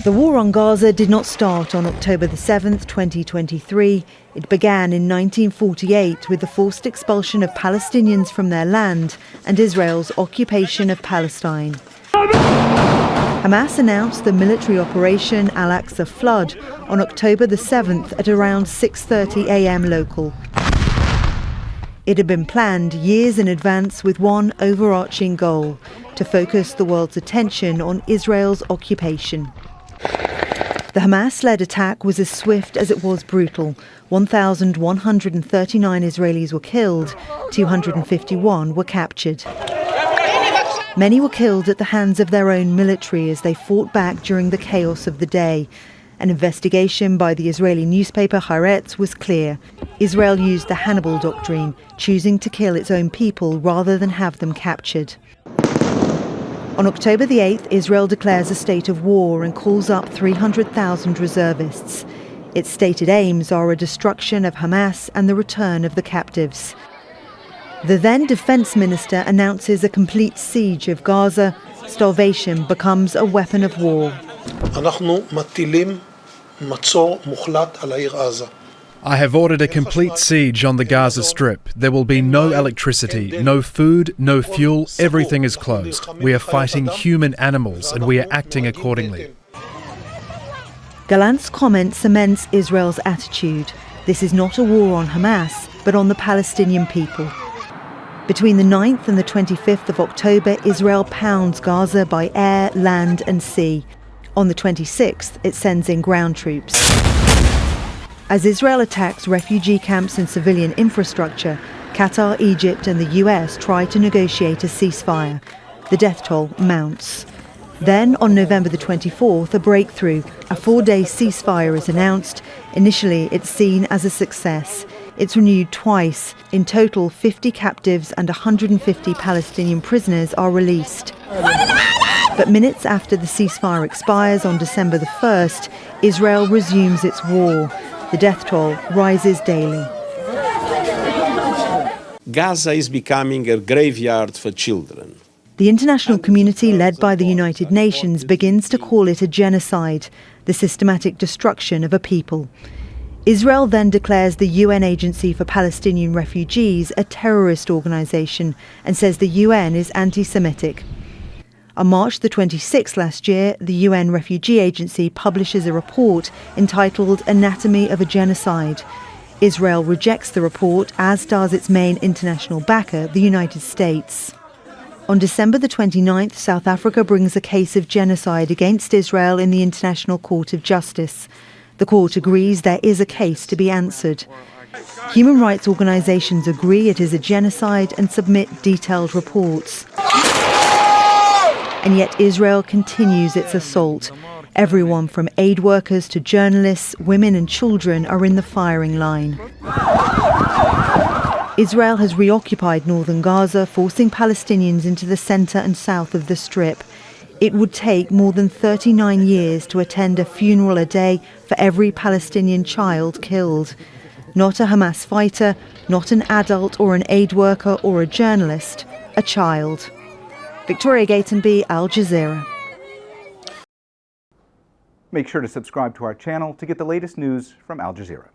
The war on Gaza did not start on October the 7th, 2023. It began in 1948 with the forced expulsion of Palestinians from their land and Israel's occupation of Palestine. Hamas announced the military operation Al-Aqsa Flood on October the 7th at around 6:30 a.m. local. It had been planned years in advance with one overarching goal: to focus the world's attention on Israel's occupation. The Hamas-led attack was as swift as it was brutal. 1,139 Israelis were killed, 251 were captured. Many were killed at the hands of their own military as they fought back during the chaos of the day. An investigation by the Israeli newspaper Haaretz was clear. Israel used the Hannibal doctrine, choosing to kill its own people rather than have them captured. On October the 8th, Israel declares a state of war and calls up 300,000 reservists. Its stated aims are a destruction of Hamas and the return of the captives. The then defense minister announces a complete siege of Gaza. Starvation becomes a weapon of war. I have ordered a complete siege on the Gaza Strip. There will be no electricity, no food, no fuel. Everything is closed. We are fighting human animals and we are acting accordingly. Gallant's comment cements Israel's attitude. This is not a war on Hamas, but on the Palestinian people. Between the 9th and the 25th of October, Israel pounds Gaza by air, land and sea. On the 26th, it sends in ground troops. As Israel attacks refugee camps and civilian infrastructure, Qatar, Egypt and the US try to negotiate a ceasefire. The death toll mounts. Then, on November the 24th, a breakthrough. A 4-day ceasefire is announced. Initially, it's seen as a success. It's renewed twice. In total, 50 captives and 150 Palestinian prisoners are released. But minutes after the ceasefire expires on December the 1st, Israel resumes its war. The death toll rises daily. Gaza is becoming a graveyard for children. The international community, led by the United Nations, begins to call it a genocide, the systematic destruction of a people. Israel then declares the UN Agency for Palestinian Refugees a terrorist organisation and says the UN is anti-Semitic. On March the 26th last year, the UN Refugee Agency publishes a report entitled Anatomy of a Genocide. Israel rejects the report, as does its main international backer, the United States. On December the 29th, South Africa brings a case of genocide against Israel in the International Court of Justice. The court agrees there is a case to be answered. Human rights organisations agree it is a genocide and submit detailed reports. And yet Israel continues its assault. Everyone from aid workers to journalists, women and children are in the firing line. Israel has reoccupied northern Gaza, forcing Palestinians into the centre and south of the Strip. It would take more than 39 years to attend a funeral a day for every Palestinian child killed. Not a Hamas fighter, not an adult or an aid worker or a journalist, a child. Victoria Gatenby, Al Jazeera. Make sure to subscribe to our channel to get the latest news from Al Jazeera.